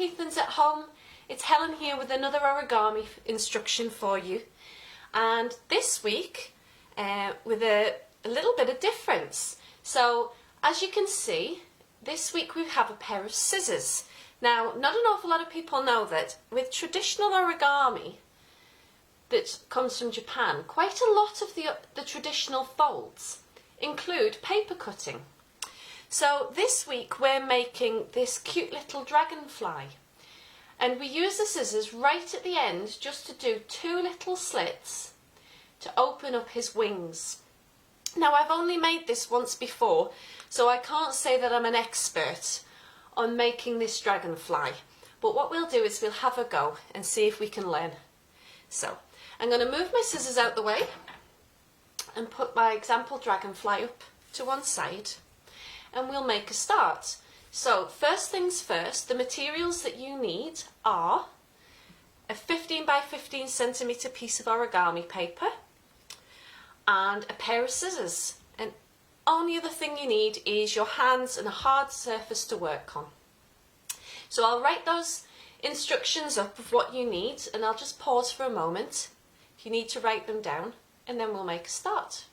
Heathlands at home. It's Helen here with another origami instruction for you, and this week with a little bit of difference. So as you can see, this week we have a pair of scissors. Now, not an awful lot of people know that with traditional origami that comes from Japan, quite a lot of the traditional folds include paper cutting. So this week we're making this cute little dragonfly, and we use the scissors right at the end just to do two little slits to open up his wings. Now, I've only made this once before, so I can't say that I'm an expert on making this dragonfly, but what we'll do is we'll have a go and see if we can learn. So I'm going to move my scissors out the way and put my example dragonfly up to one side, and we'll make a start. So first things first, the materials that you need are a 15 by 15 centimetre piece of origami paper and a pair of scissors, and only other thing you need is your hands and a hard surface to work on. So I'll write those instructions up of what you need, and I'll just pause for a moment if you need to write them down, and then we'll make a start.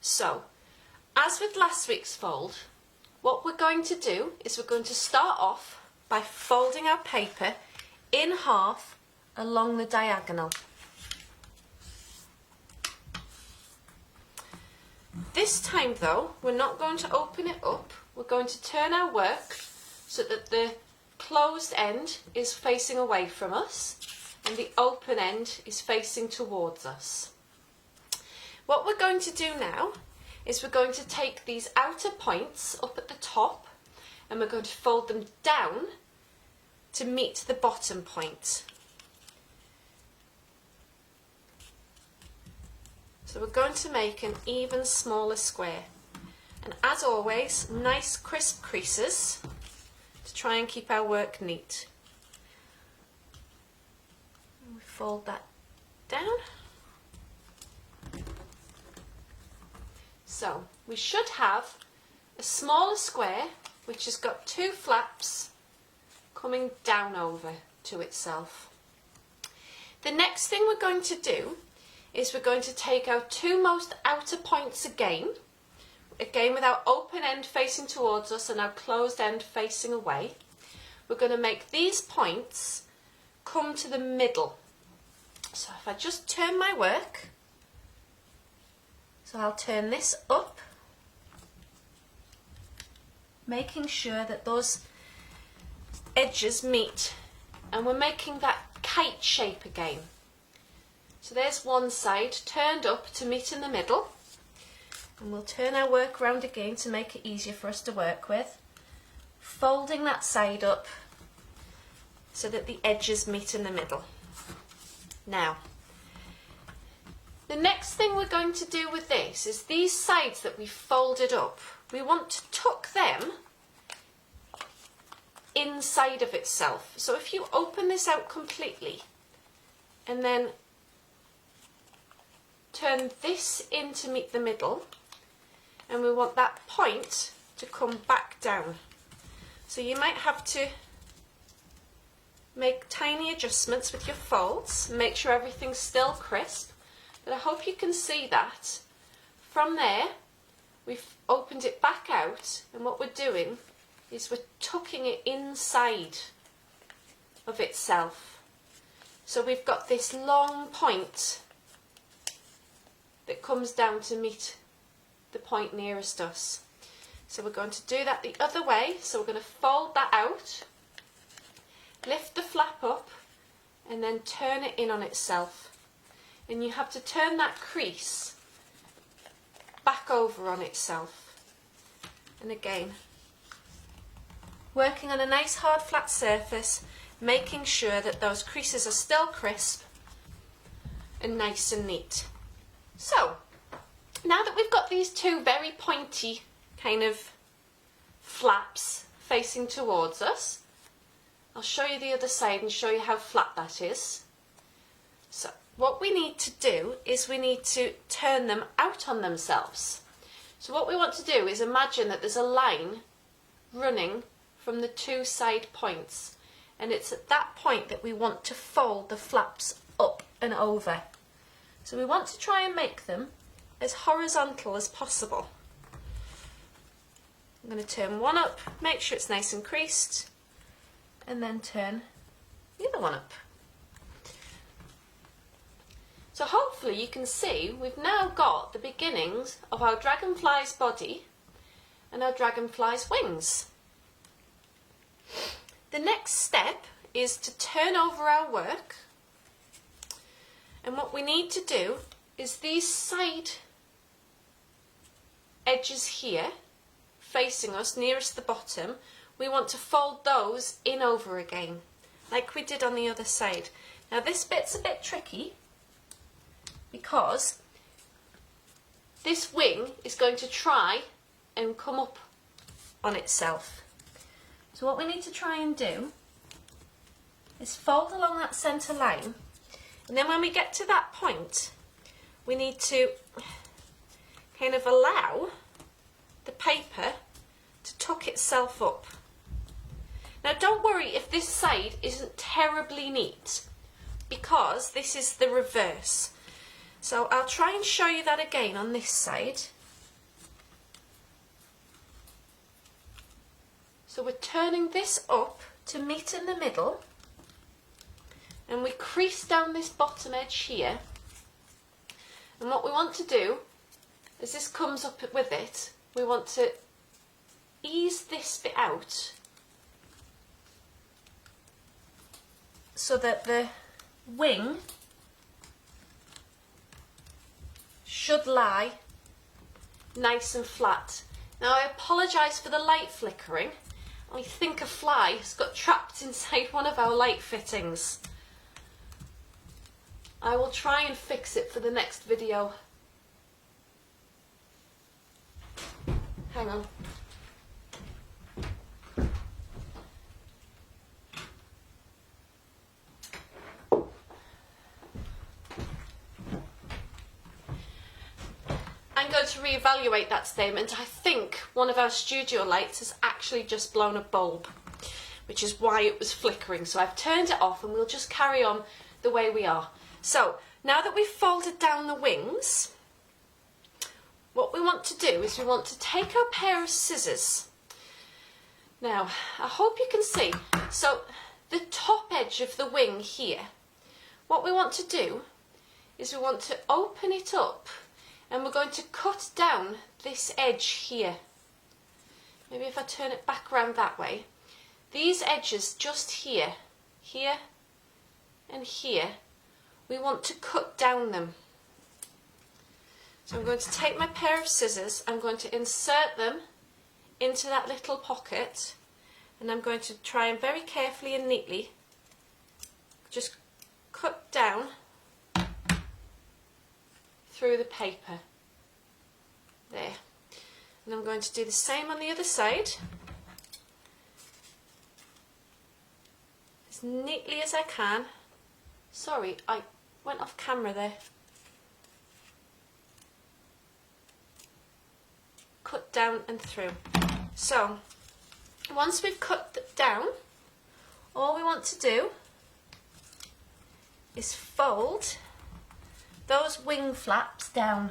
So, as with last week's fold, what we're going to do is we're going to start off by folding our paper in half along the diagonal. This time though, we're not going to open it up, we're going to turn our work so that the closed end is facing away from us and the open end is facing towards us. What we're going to do now is we're going to take these outer points up at the top and we're going to fold them down to meet the bottom point. So we're going to make an even smaller square, and as always, nice crisp creases to try and keep our work neat. And we fold that down. So we should have a smaller square which has got two flaps coming down over to itself. The next thing we're going to do is we're going to take our two most outer points again with our open end facing towards us and our closed end facing away. We're going to make these points come to the middle. So if I just turn my work, so I'll turn this up, making sure that those edges meet, and we're making that kite shape again. So there's one side turned up to meet in the middle, and we'll turn our work around again to make it easier for us to work with, folding that side up so that the edges meet in the middle. Now, the next thing we're going to do with this is these sides that we folded up, we want to tuck them inside of itself. So if you open this out completely and then turn this in to meet the middle, and we want that point to come back down. So you might have to make tiny adjustments with your folds, make sure everything's still crisp. But I hope you can see that. From there, we've opened it back out, and what we're doing is we're tucking it inside of itself. So we've got this long point that comes down to meet the point nearest us. So we're going to do that the other way. So we're going to fold that out, lift the flap up, and then turn it in on itself. And you have to turn that crease back over on itself. And again, working on a nice hard flat surface, making sure that those creases are still crisp and nice and neat. So, now that we've got these two very pointy kind of flaps facing towards us, I'll show you the other side and show you how flat that is. So, what we need to do is we need to turn them out on themselves. So what we want to do is imagine that there's a line running from the two side points, and it's at that point that we want to fold the flaps up and over. So we want to try and make them as horizontal as possible. I'm going to turn one up, make sure it's nice and creased, and then turn the other one up. So hopefully you can see we've now got the beginnings of our dragonfly's body and our dragonfly's wings. The next step is to turn over our work, and what we need to do is these side edges here facing us nearest the bottom, we want to fold those in over again like we did on the other side. Now this bit's a bit tricky because this wing is going to try and come up on itself. So what we need to try and do is fold along that centre line, and then when we get to that point we need to kind of allow the paper to tuck itself up. Now don't worry if this side isn't terribly neat, because this is the reverse. So I'll try and show you that again on this side. So we're turning this up to meet in the middle, and we crease down this bottom edge here, and what we want to do as this comes up with it, we want to ease this bit out so that the wing should lie nice and flat. Now I apologise for the light flickering. I think a fly has got trapped inside one of our light fittings. I will try and fix it for the next video. Hang on. I'm going to reevaluate that statement. I think one of our studio lights has actually just blown a bulb, which is why it was flickering. So I've turned it off and we'll just carry on the way we are. So now that we've folded down the wings, what we want to do is we want to take our pair of scissors. Now, I hope you can see. So the top edge of the wing here, what we want to do is we want to open it up, and we're going to cut down this edge here. Maybe if I turn it back around that way. These edges just here, here and here, we want to cut down them. So I'm going to take my pair of scissors, I'm going to insert them into that little pocket, and I'm going to try and very carefully and neatly just cut down through the paper. There. And I'm going to do the same on the other side, as neatly as I can. Sorry, I went off camera there. Cut down and through. So once we've cut down, all we want to do is fold those wing flaps down.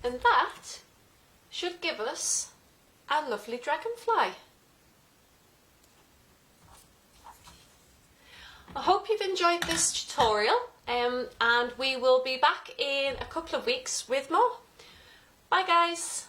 And that should give us our lovely dragonfly. I hope you've enjoyed this tutorial, and we will be back in a couple of weeks with more. Bye guys!